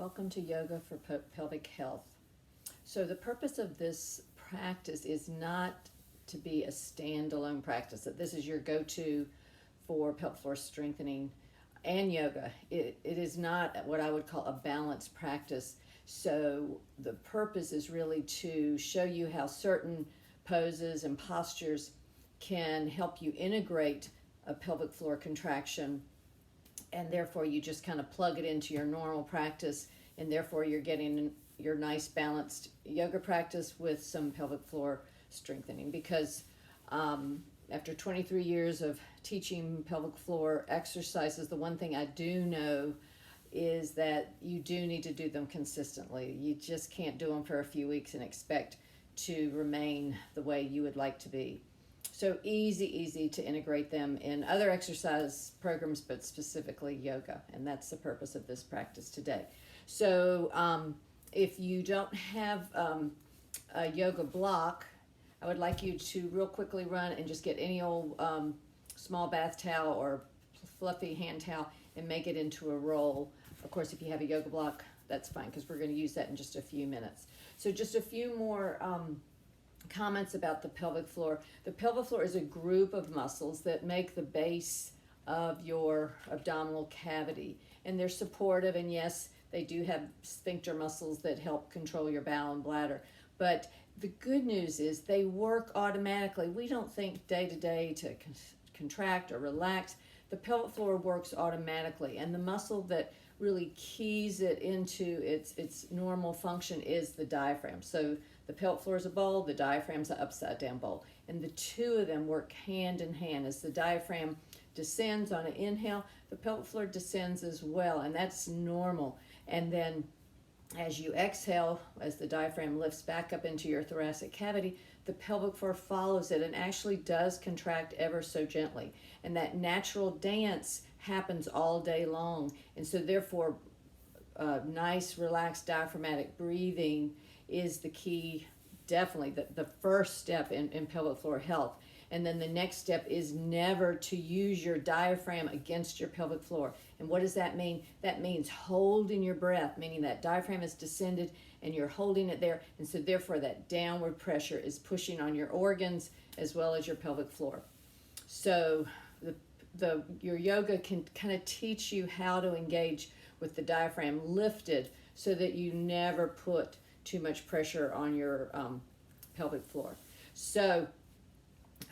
Welcome to Yoga for Pelvic Health. So the purpose of this practice is not to be a standalone practice, that this is your go-to for pelvic floor strengthening and yoga. It is not what I would call a balanced practice. So the purpose is really to show you how certain poses and postures can help you integrate a pelvic floor contraction, and therefore you just kind of plug it into your normal practice, and therefore you're getting your nice balanced yoga practice with some pelvic floor strengthening. Because after 23 years of teaching pelvic floor exercises, the one thing I do know is that you do need to do them consistently. You just can't do them for a few weeks and expect to remain the way you would like to be. So easy to integrate them in other exercise programs, but specifically yoga, and that's the purpose of this practice today. So if you don't have a yoga block, I would like you to real quickly run and just get any old small bath towel or fluffy hand towel and make it into a roll. Of course, if you have a yoga block, that's fine, because we're going to use that in just a few minutes. So just a few more comments about the pelvic floor. The pelvic floor is a group of muscles that make the base of your abdominal cavity, and they're supportive, and yes, they do have sphincter muscles that help control your bowel and bladder. But the good news is they work automatically. We don't think day to day to contract or relax. The pelvic floor works automatically, and the muscle that really keys it into its normal function is the diaphragm. So the pelvic floor is a bowl, the diaphragm's an upside down bowl, and the two of them work hand in hand. As the diaphragm descends on an inhale, the pelvic floor descends as well, and that's normal. And then as you exhale, as the diaphragm lifts back up into your thoracic cavity, the pelvic floor follows it and actually does contract ever so gently. And that natural dance happens all day long. And so therefore, nice, relaxed diaphragmatic breathing is the key, definitely the first step in pelvic floor health. And then the next step is never to use your diaphragm against your pelvic floor. And what does that mean? That means holding your breath, meaning that diaphragm is descended and you're holding it there. And so therefore that downward pressure is pushing on your organs as well as your pelvic floor. So your yoga can kind of teach you how to engage with the diaphragm lifted so that you never put too much pressure on your pelvic floor. So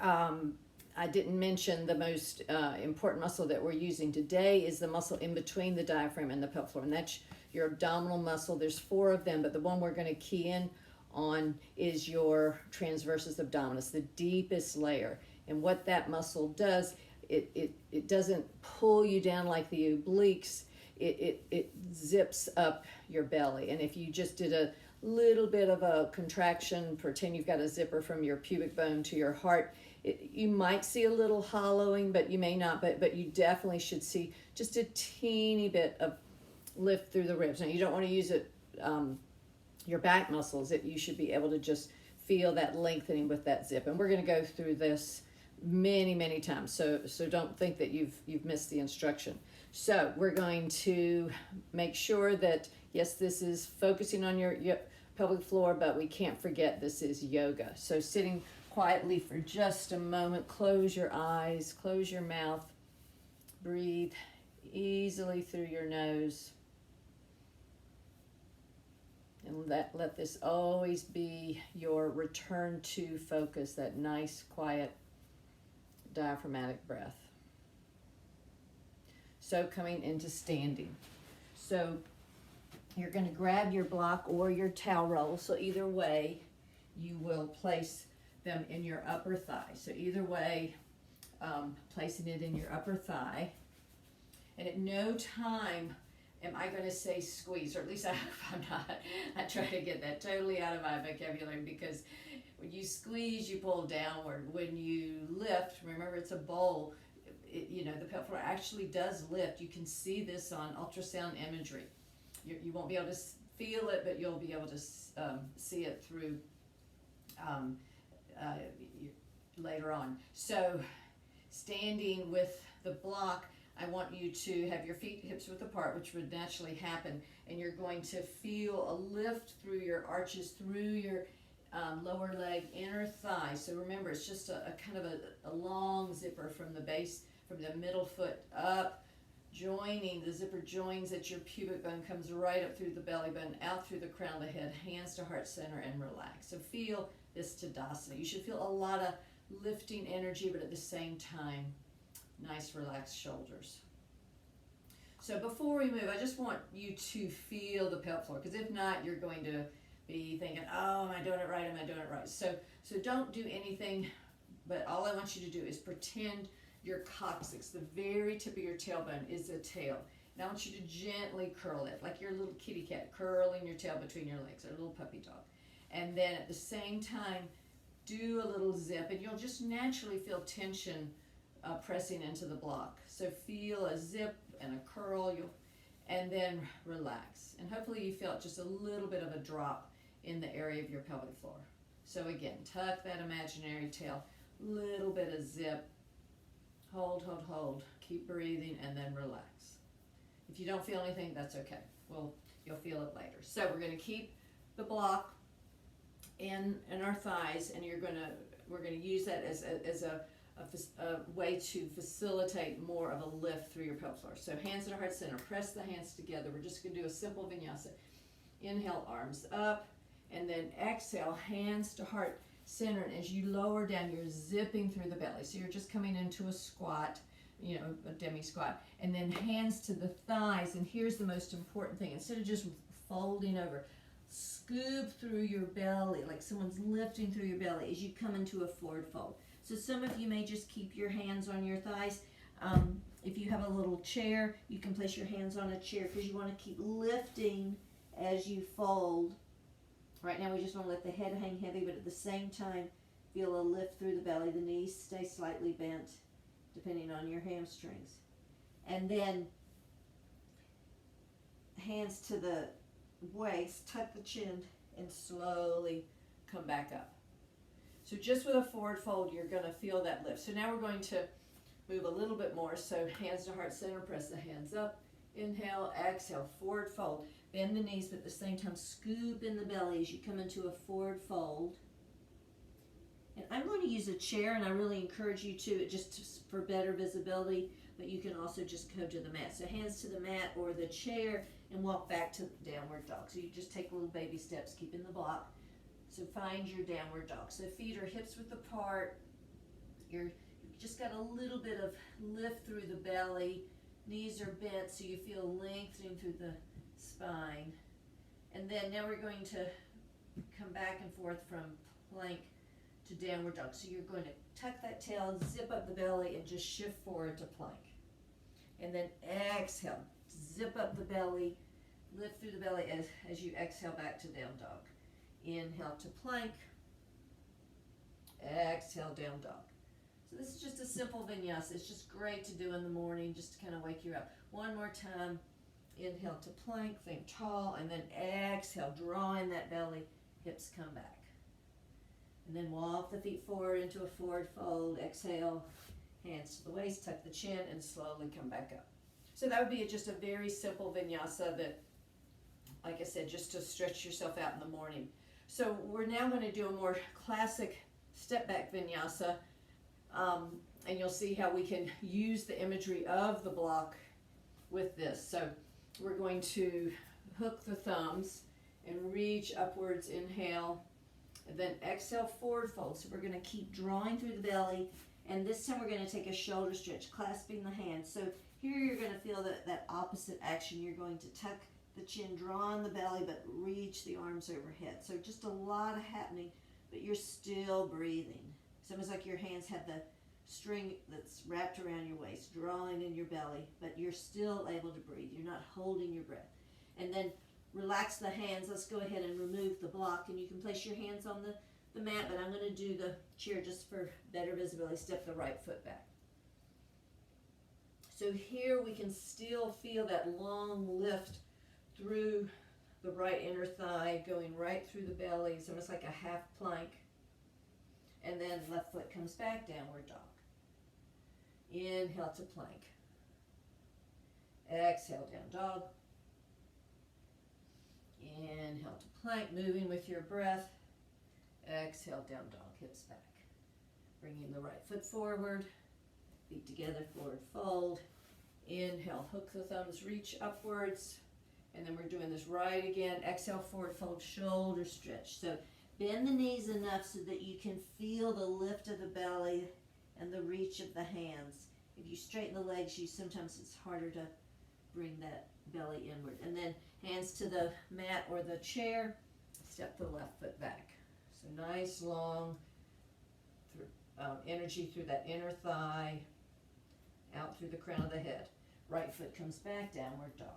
I didn't mention the most important muscle that we're using today is the muscle in between the diaphragm and the pelvic floor, and that's your abdominal muscle. There's 4 of them, but the one we're going to key in on is your transversus abdominis, the deepest layer. And what that muscle does, it doesn't pull you down like the obliques. It zips up your belly. And if you just did a little bit of a contraction, pretend you've got a zipper from your pubic bone to your heart, you might see a little hollowing, but you may not, but you definitely should see just a teeny bit of lift through the ribs. Now, you don't want to use it, your back muscles. You should be able to just feel that lengthening with that zip. And we're going to go through this many times, so don't think that you've missed the instruction. So we're going to make sure that, yes, this is focusing on your pelvic floor, but we can't forget this is yoga. So sitting quietly for just a moment, close your eyes, close your mouth, breathe easily through your nose, and let this always be your return to focus, that nice, quiet, diaphragmatic breath. So coming into standing. So you're going to grab your block or your towel roll. So either way, you will place them in your upper thigh. So either way, placing it in your upper thigh. And at no time am I going to say squeeze, or at least I hope I'm not. I try to get that totally out of my vocabulary, because when you squeeze, you pull downward. When you lift, remember it's a bowl, the pelvic floor actually does lift. You can see this on ultrasound imagery. You won't be able to feel it, but you'll be able to see it through later on. So standing with the block, I want you to have your feet hips width apart, which would naturally happen, and you're going to feel a lift through your arches, through your lower leg, inner thigh. So remember, it's just a kind of a long zipper from the base, from the middle foot up, joining, the zipper joins at your pubic bone, comes right up through the belly button, out through the crown of the head, hands to heart center, and relax. So feel this Tadasana. You should feel a lot of lifting energy, but at the same time, nice relaxed shoulders. So before we move, I just want you to feel the pelvic floor, because if not, you're going to be thinking, oh, am I doing it right? Am I doing it right? So don't do anything, but all I want you to do is pretend your coccyx, the very tip of your tailbone, is a tail. And I want you to gently curl it, like your little kitty cat, curling your tail between your legs, or a little puppy dog. And then at the same time, do a little zip, and you'll just naturally feel tension pressing into the block. So feel a zip and a curl, and then relax. And hopefully you felt just a little bit of a drop in the area of your pelvic floor. So again, tuck that imaginary tail, little bit of zip, hold, hold, hold, keep breathing, and then relax. If you don't feel anything, that's okay. You'll feel it later. So we're going to keep the block in our thighs, and we're going to use that as a way to facilitate more of a lift through your pelvic floor. So hands at our heart center, press the hands together. We're just going to do a simple vinyasa. Inhale, arms up, and then exhale, hands to heart center. And as you lower down, you're zipping through the belly. So you're just coming into a squat, a demi squat, and then hands to the thighs. And here's the most important thing. Instead of just folding over, scoop through your belly, like someone's lifting through your belly as you come into a forward fold. So some of you may just keep your hands on your thighs. If you have a little chair, you can place your hands on a chair, because you want to keep lifting as you fold. Right now we just want to let the head hang heavy, but at the same time feel a lift through the belly. The knees stay slightly bent depending on your hamstrings. And then hands to the waist, tuck the chin, and slowly come back up. So just with a forward fold, you're going to feel that lift. So now we're going to move a little bit more. So hands to heart center, press the hands up. Inhale, exhale, forward fold. Bend the knees, but at the same time, scoop in the belly as you come into a forward fold. And I'm going to use a chair, and I really encourage you to, for better visibility, but you can also just go to the mat. So hands to the mat or the chair, and walk back to downward dog. So you just take little baby steps, keeping the block. So find your downward dog. So feet are hips width apart. You've just got a little bit of lift through the belly. Knees are bent, so you feel lengthening through the spine. And then now we're going to come back and forth from plank to downward dog. So you're going to tuck that tail, zip up the belly, and just shift forward to plank. And then exhale, zip up the belly, lift through the belly as you exhale back to down dog. Inhale to plank, exhale down dog. So this is just a simple vinyasa. It's just great to do in the morning, just to kind of wake you up. One more time. Inhale to plank, think tall, and then exhale, drawing that belly, hips come back. And then walk the feet forward into a forward fold. Exhale, hands to the waist, tuck the chin, and slowly come back up. So that would be just a very simple vinyasa that, like I said, just to stretch yourself out in the morning. So we're now going to do a more classic step back vinyasa, and you'll see how we can use the imagery of the block with this. So we're going to hook the thumbs and reach upwards, inhale, and then exhale, forward fold. So we're going to keep drawing through the belly, and this time we're going to take a shoulder stretch, clasping the hands. So here you're going to feel that opposite action. You're going to tuck the chin, draw on the belly, but reach the arms overhead. So just a lot happening, but you're still breathing. It's almost like your hands have the string that's wrapped around your waist, drawing in your belly, but you're still able to breathe. You're not holding your breath. And then relax the hands. Let's go ahead and remove the block, and you can place your hands on the mat, but I'm going to do the chair just for better visibility. Step the right foot back. So here we can still feel that long lift through the right inner thigh, going right through the belly. It's almost like a half plank. And then left foot comes back, downward dog. Inhale to plank. Exhale, down dog. Inhale to plank, moving with your breath. Exhale, down dog, hips back. Bringing the right foot forward, feet together, forward fold. Inhale, hook the thumbs, reach upwards. And then we're doing this right again. Exhale, forward fold, shoulder stretch. So bend the knees enough so that you can feel the lift of the belly and the reach of the hands. If you straighten the legs, sometimes it's harder to bring that belly inward. And then hands to the mat or the chair, step the left foot back. So nice long energy through that inner thigh, out through the crown of the head. Right foot comes back, downward dog.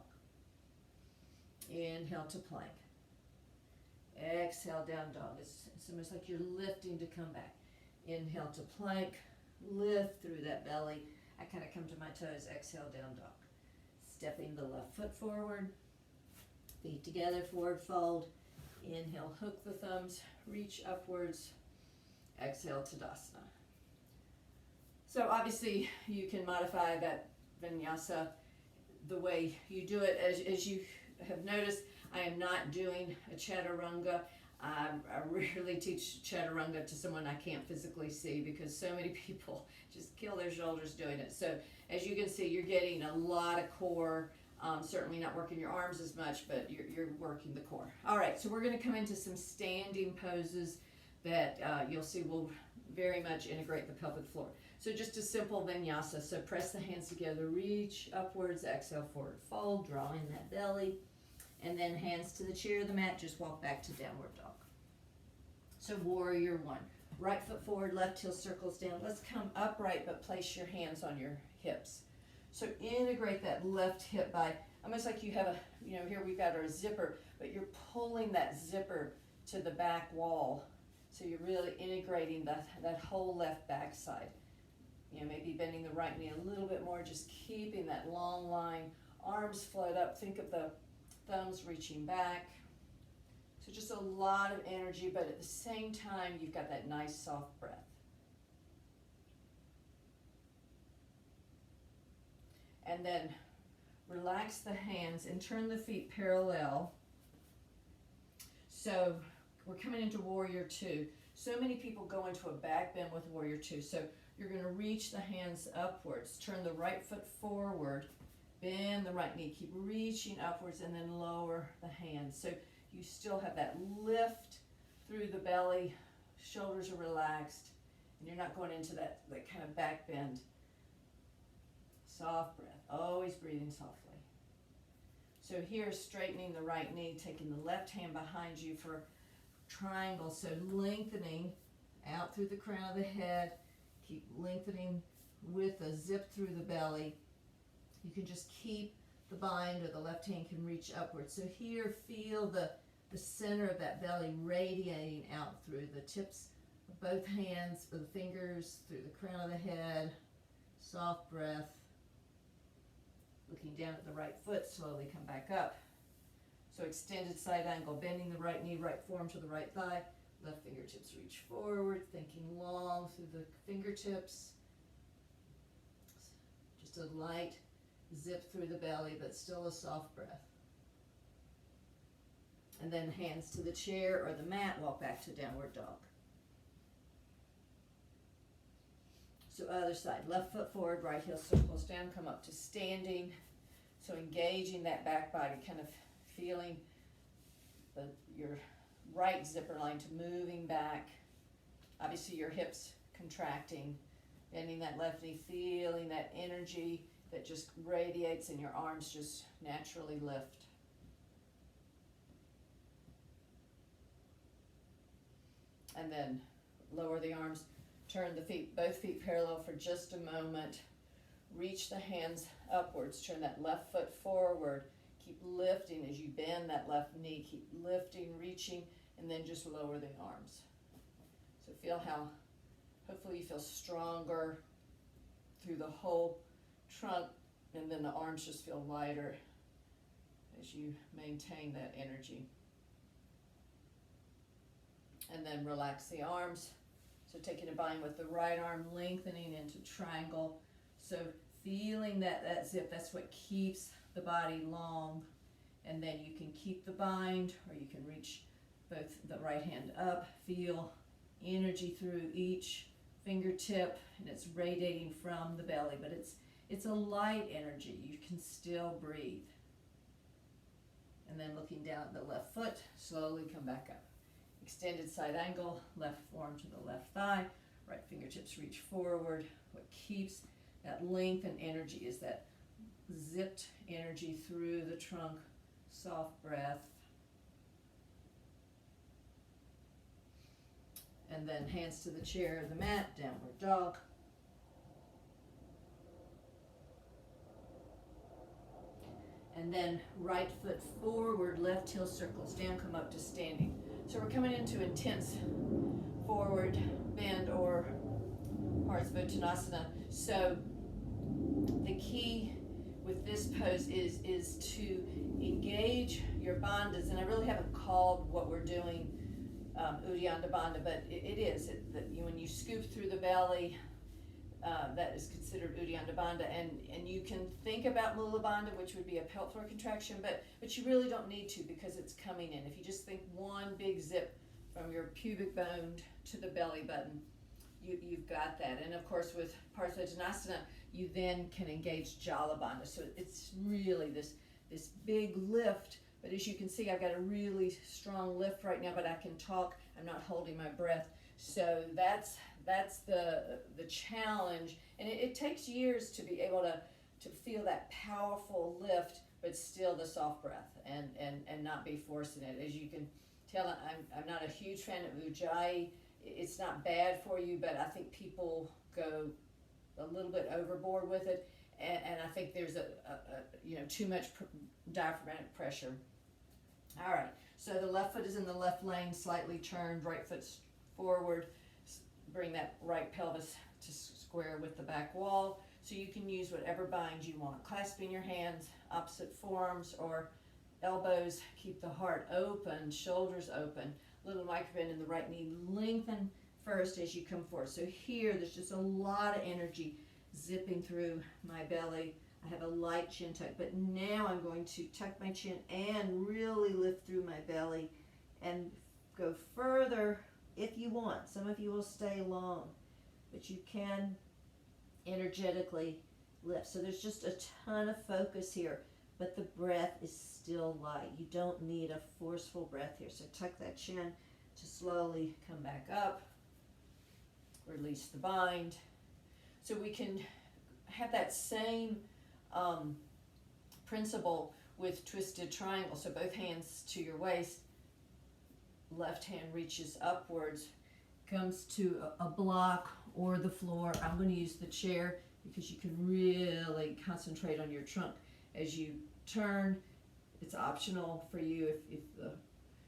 Inhale to plank. Exhale, down dog. It's almost like you're lifting to come back. Inhale to plank, lift through that belly. I kind of come to my toes, exhale, down dog. Stepping the left foot forward, feet together, forward fold. Inhale, hook the thumbs, reach upwards. Exhale, Tadasana. So obviously you can modify that vinyasa the way you do it. As you have noticed, I am not doing a chaturanga. I rarely teach chaturanga to someone I can't physically see because so many people just kill their shoulders doing it. So as you can see, you're getting a lot of core, certainly not working your arms as much, but you're working the core. All right, so we're going to come into some standing poses that you'll see will very much integrate the pelvic floor. So just a simple vinyasa. So press the hands together, reach upwards, exhale, forward fold, draw in that belly. And then hands to the chair or the mat, just walk back to downward dog. So warrior one. Right foot forward, left heel circles down. Let's come upright, but place your hands on your hips. So integrate that left hip by, almost like you have a, here we've got our zipper, but you're pulling that zipper to the back wall. So you're really integrating that whole left back side. Maybe bending the right knee a little bit more, just keeping that long line. Arms float up. Think of the thumbs reaching back. So just a lot of energy, but at the same time, you've got that nice soft breath. And then relax the hands and turn the feet parallel. So we're coming into warrior two. So many people go into a back bend with warrior two. So you're going to reach the hands upwards. Turn the right foot forward. Bend the right knee. Keep reaching upwards and then lower the hands. So you still have that lift through the belly. Shoulders are relaxed. And you're not going into that kind of back bend. Soft breath. Always breathing softly. So here, straightening the right knee, taking the left hand behind you for triangle. So lengthening out through the crown of the head. Keep lengthening with a zip through the belly. You can just keep the bind, or the left hand can reach upwards. So here, feel the center of that belly radiating out through the tips of both hands, or the fingers, through the crown of the head. Soft breath. Looking down at the right foot, slowly come back up. So extended side angle, bending the right knee, right forearm to the right thigh. Left fingertips reach forward, thinking long through the fingertips. Just a light zip through the belly, but still a soft breath. And then hands to the chair or the mat, walk back to downward dog. So other side, left foot forward, right heel circles down, come up to standing. So engaging that back body, kind of feeling your right zipper line to moving back. Obviously your hips contracting, bending that left knee, feeling that energy that just radiates and your arms just naturally lift. And then lower the arms, turn the feet, both feet parallel for just a moment. Reach the hands upwards, turn that left foot forward. Keep lifting as you bend that left knee. Keep lifting, reaching, and then just lower the arms. So feel how, hopefully you feel stronger through the whole trunk, and then the arms just feel lighter as you maintain that energy. And then relax the arms. So taking a bind with the right arm, lengthening into triangle. So feeling that zip, that's what keeps the body long, and then you can keep the bind, or you can reach both the right hand up. Feel energy through each fingertip, and it's radiating from the belly, but it's a light energy. You can still breathe. And then looking down at the left foot, slowly come back up. Extended side angle, left forearm to the left thigh, right fingertips reach forward. What keeps that length and energy is that zipped energy through the trunk, soft breath. And then hands to the chair or the mat, downward dog. And then right foot forward, left heel circles down, come up to standing. So we're coming into intense forward bend or Uttanasana. So the key with this pose is to engage your bandhas, and I really haven't called what we're doing Uddiyana Bandha, but it is. When you scoop through the belly, that is considered Uddiyana Bandha, and you can think about Mula Bandha, which would be a pelvic floor contraction, but you really don't need to, because it's coming in. If you just think one big zip from your pubic bone to the belly button, you've got that. And of course with Uttanasana, you then can engage Jala Bandha. So it's really this big lift, but as you can see, I've got a really strong lift right now, but I can talk, I'm not holding my breath. So that's the challenge, and it takes years to be able to feel that powerful lift, but still the soft breath, and not be forcing it. As you can tell, I'm not a huge fan of Ujjayi. It's not bad for you, but I think people go a little bit overboard with it, and I think there's a too much diaphragmatic pressure. All right, so the left foot is in the left lane, slightly turned, right foot's forward. Bring that right pelvis to square with the back wall. So you can use whatever bind you want. Clasping your hands, opposite forearms or elbows. Keep the heart open, shoulders open. Little microbend in the right knee. Lengthen first as you come forward. So here, there's just a lot of energy zipping through my belly. I have a light chin tuck, but now I'm going to tuck my chin and really lift through my belly and go further if you want. Some of you will stay long, but you can energetically lift. So there's just a ton of focus here, but the breath is still light. You don't need a forceful breath here. So tuck that chin to slowly come back up. Release the bind. So we can have that same principle with twisted triangle. So both hands to your waist, left hand reaches upwards, comes to a block or the floor. I'm going to use the chair because you can really concentrate on your trunk. As you turn, it's optional for you. If the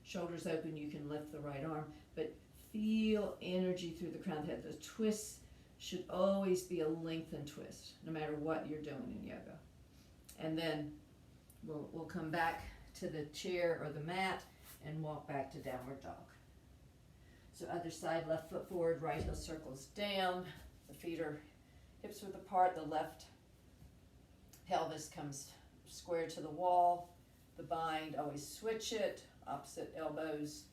shoulder's open, you can lift the right arm, but feel energy through the crown of the head. The twists should always be a lengthened twist, no matter what you're doing in yoga. And then we'll come back to the chair or the mat and walk back to downward dog. So other side, left foot forward, right heel circles down. The feet are hips width apart. The left pelvis comes square to the wall. The bind, always switch it, opposite elbows.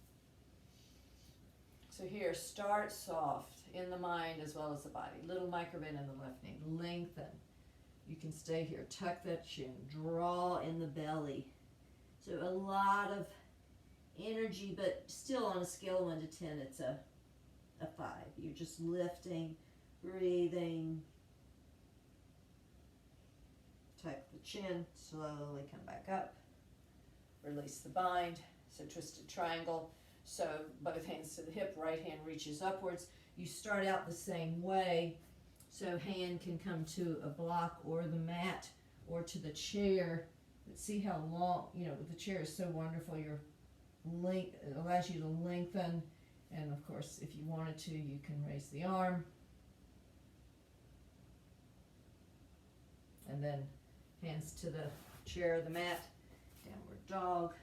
So here, start soft in the mind as well as the body. Little microbend in the left knee. Lengthen. You can stay here. Tuck that chin. Draw in the belly. So a lot of energy, but still on a scale of 1 to 10, it's a 5. You're just lifting, breathing. Tuck the chin. Slowly come back up. Release the bind. So twisted triangle. So both hands to the hip, right hand reaches upwards. You start out the same way. So hand can come to a block or the mat or to the chair. But see how long, the chair is so wonderful. It allows you to lengthen. And of course, if you wanted to, you can raise the arm. And then hands to the chair or the mat, downward dog.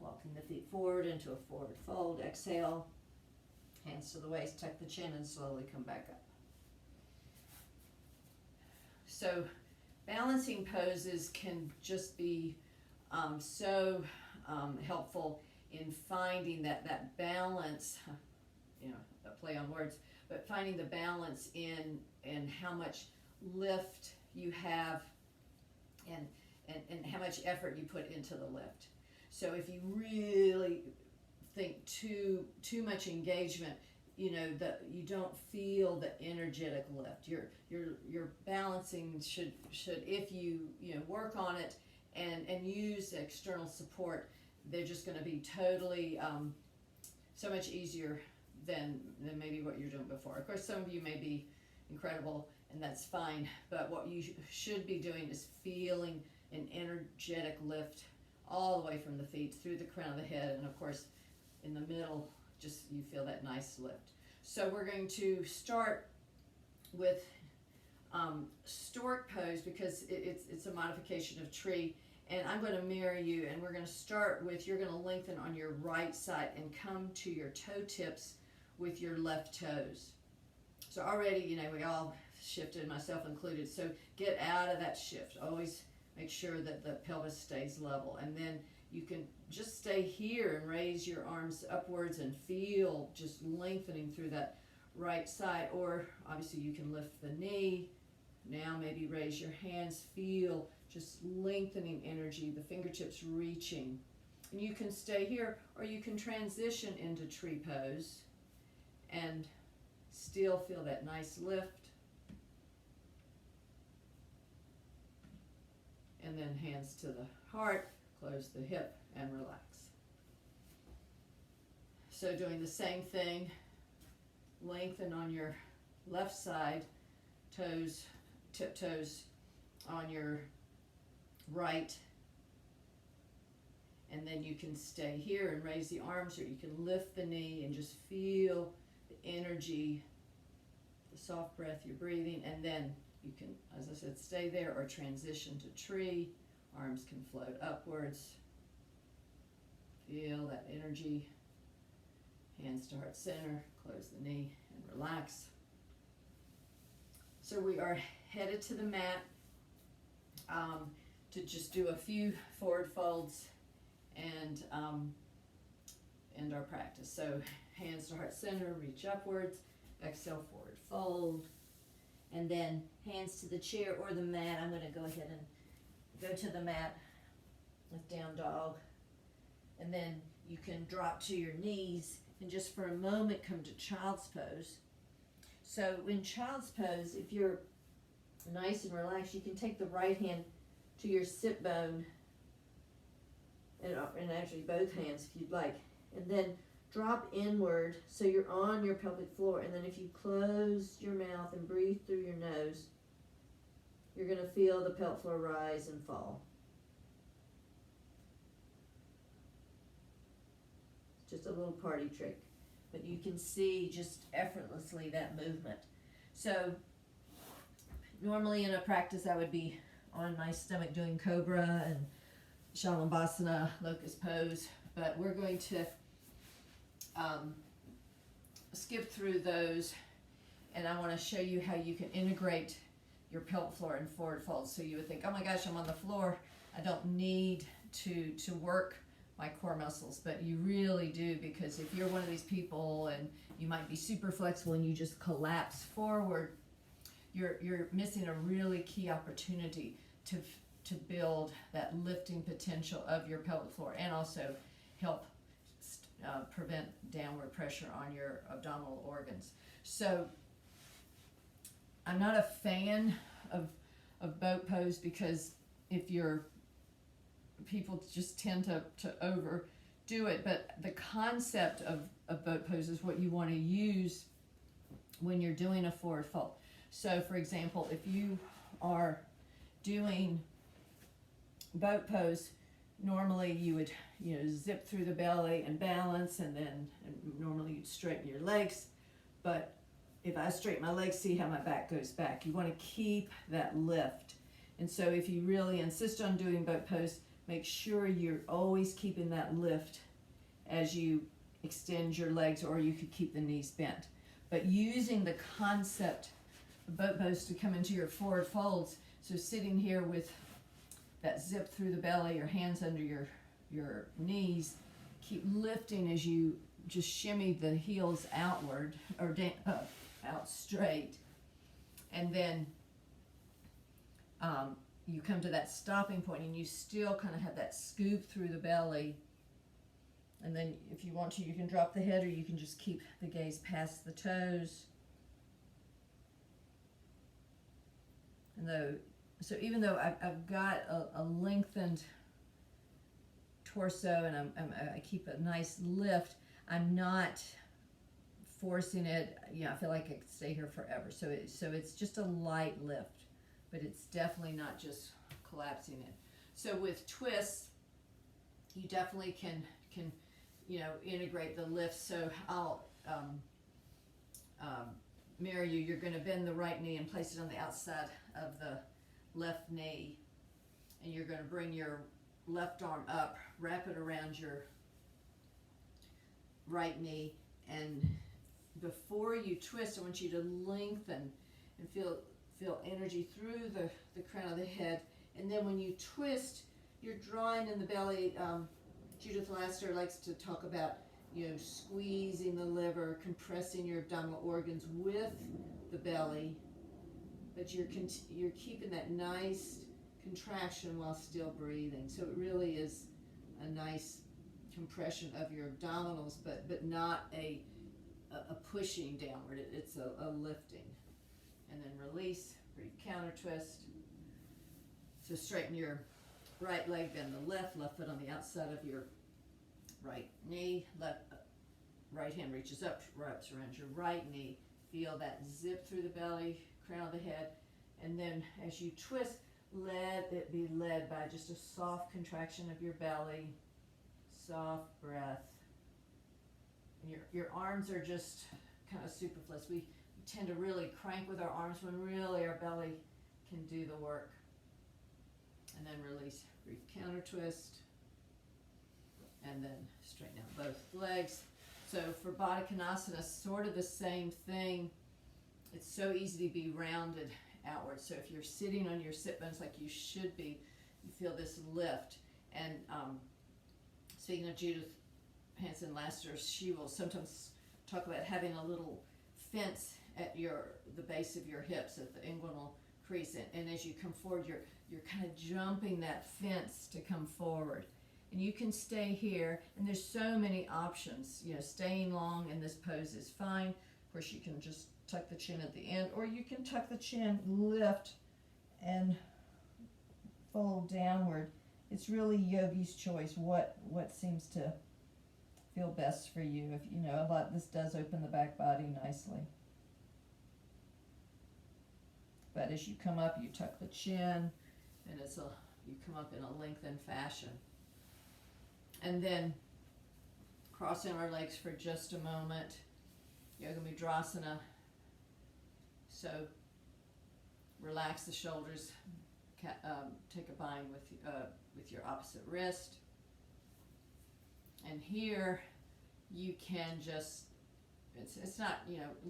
Walking the feet forward into a forward fold. Exhale. Hands to the waist, tuck the chin, and slowly come back up. So balancing poses can just be so helpful in finding that balance, a play on words, but finding the balance in how much lift you have and how much effort you put into the lift. So if you really think too much engagement, that you don't feel the energetic lift. Your balancing should, if you work on it and use external support, they're just going to be totally so much easier than maybe what you're doing before. Of course, some of you may be incredible, and that's fine, but what you should be doing is feeling an energetic lift all the way from the feet through the crown of the head, and of course in the middle, just you feel that nice lift. So we're going to start with stork pose, because it's a modification of tree, and I'm going to mirror you, and we're going to start with, you're going to lengthen on your right side and come to your toe tips with your left toes. So already, we all shifted, myself included, so get out of that shift. Always make sure that the pelvis stays level, and then you can just stay here and raise your arms upwards and feel just lengthening through that right side. Or obviously you can lift the knee. Now maybe raise your hands, feel just lengthening energy, the fingertips reaching. And you can stay here, or you can transition into tree pose and still feel that nice lift. And then hands to the heart, close the hip and relax. So doing the same thing, lengthen on your left side, toes, tiptoes on your right, and then you can stay here and raise the arms, or you can lift the knee and just feel the energy, the soft breath you're breathing, and then you can, as I said, stay there or transition to tree. Arms can float upwards. Feel that energy. Hands to heart center. Close the knee and relax. So we are headed to the mat to just do a few forward folds and end our practice. So hands to heart center, reach upwards. Exhale, forward fold. And then hands to the chair or the mat. I'm going to go ahead and go to the mat with down dog. And then you can drop to your knees and just for a moment come to child's pose. So in child's pose, if you're nice and relaxed, you can take the right hand to your sit bone, and actually both hands if you'd like. And then drop inward so you're on your pelvic floor, and then if you close your mouth and breathe through your nose, you're going to feel the pelvic floor rise and fall. It's just a little party trick, but you can see just effortlessly that movement. So normally in a practice I would be on my stomach doing cobra and shalabhasana, locust pose, but we're going to skip through those, and I want to show you how you can integrate your pelvic floor in forward folds. So you would think, oh my gosh, I'm on the floor, I don't need to work my core muscles, but you really do, because if you're one of these people and you might be super flexible and you just collapse forward, you're missing a really key opportunity to build that lifting potential of your pelvic floor, and also help prevent downward pressure on your abdominal organs. So I'm not a fan of boat pose, because if you're, people just tend to overdo it, but the concept of boat pose is what you want to use when you're doing a forward fold. So for example, if you are doing boat pose, normally you would zip through the belly and balance, and normally you'd straighten your legs. But if I straighten my legs, see how my back goes back. You want to keep that lift. And so if you really insist on doing boat pose, make sure you're always keeping that lift as you extend your legs, or you could keep the knees bent. But using the concept of boat pose to come into your forward folds So sitting here with that zip through the belly, your hands under your knees, keep lifting as you just shimmy the heels outward or out straight, and then you come to that stopping point and you still kind of have that scoop through the belly, and then if you want to you can drop the head or you can just keep the gaze past the toes. And so even though I've got a lengthened torso and I keep a nice lift, I'm not forcing it. I feel like I could stay here forever. So it's just a light lift, but it's definitely not just collapsing it. So with twists, you definitely can integrate the lift. So I'll mirror you. You're going to bend the right knee and place it on the outside of the left knee, and you're going to bring your left arm up, wrap it around your right knee, and before you twist, I want you to lengthen and feel energy through the crown of the head, and then when you twist, you're drawing in the belly. Judith Laster likes to talk about squeezing the liver, compressing your abdominal organs with the belly, but you're keeping that nice contraction while still breathing. So it really is a nice compression of your abdominals, but not a pushing downward. It's a lifting. And then release, brief counter twist. So straighten your right leg, bend the left foot on the outside of your right knee, right hand reaches up, wraps around your right knee. Feel that zip through the belly, crown of the head, and then as you twist, let it be led by just a soft contraction of your belly, soft breath. And your arms are just kind of superfluous. We tend to really crank with our arms when really our belly can do the work. And then release, brief counter twist, and then straighten out both legs. So for Baddha Konasana, sort of the same thing. It's so easy to be rounded outward. So if you're sitting on your sit bones like you should be, you feel this lift. And speaking of Judith Hanson Laster, she will sometimes talk about having a little fence at the base of your hips, at the inguinal crease, and as you come forward, you're kind of jumping that fence to come forward. And you can stay here, and there's so many options. Staying long in this pose is fine. Of course, you can just tuck the chin at the end, or you can tuck the chin, lift, and fold downward. It's really yogi's choice what seems to feel best for you. If this does open the back body nicely. But as you come up, you tuck the chin, and you come up in a lengthened fashion. And then crossing our legs for just a moment, Yoga Mudrasana. So relax the shoulders, take a bind with your opposite wrist. And here you can just, it's not,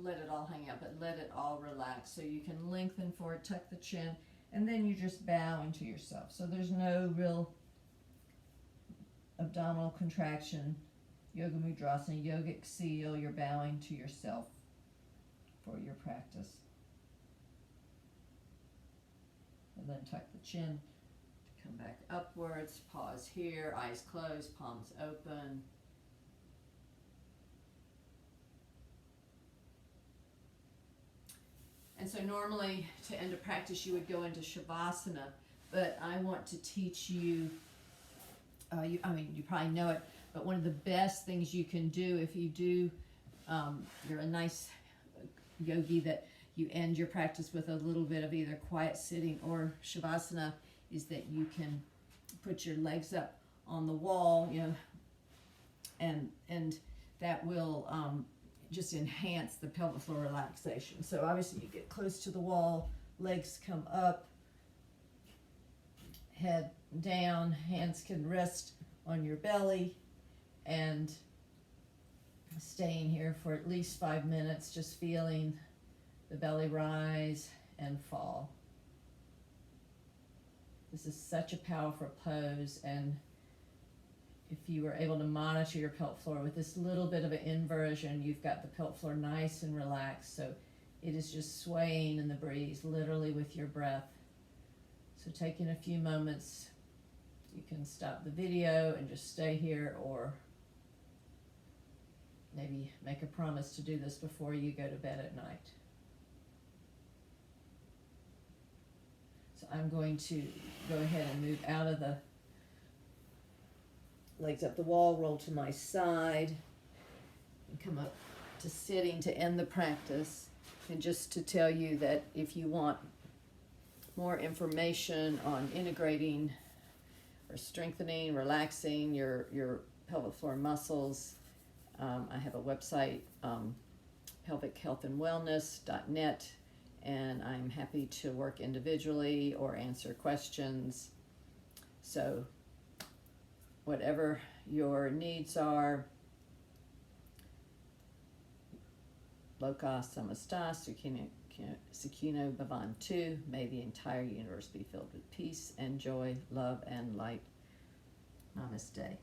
let it all hang out, but let it all relax. So you can lengthen forward, tuck the chin, and then you just bow into yourself. So there's no real abdominal contraction. Yoga Mudrasana, yogic seal, you're bowing to yourself for your practice. And then tuck the chin, come back upwards, pause here, eyes closed, palms open. And so normally to end a practice you would go into Shavasana, but I want to teach you, you probably know it, but one of the best things you can do if you do, you're a nice yogi that you end your practice with a little bit of either quiet sitting or Shavasana, is that you can put your legs up on the wall, and that will just enhance the pelvic floor relaxation. So obviously you get close to the wall, legs come up, head down, hands can rest on your belly, and staying here for at least 5 minutes, just feeling the belly rise and fall. This is such a powerful pose, and if you were able to monitor your pelvic floor with this little bit of an inversion, you've got the pelvic floor nice and relaxed, so it is just swaying in the breeze, literally with your breath. So taking a few moments, you can stop the video and just stay here, or maybe make a promise to do this before you go to bed at night. So I'm going to go ahead and move out of the legs up the wall, roll to my side, and come up to sitting to end the practice. And just to tell you that if you want more information on integrating or strengthening, relaxing your pelvic floor muscles, I have a website, pelvichealthandwellness.net, and I'm happy to work individually or answer questions. So whatever your needs are, Loka Samastas, Sukhino Bhavantu, may the entire universe be filled with peace and joy, love and light. Namaste.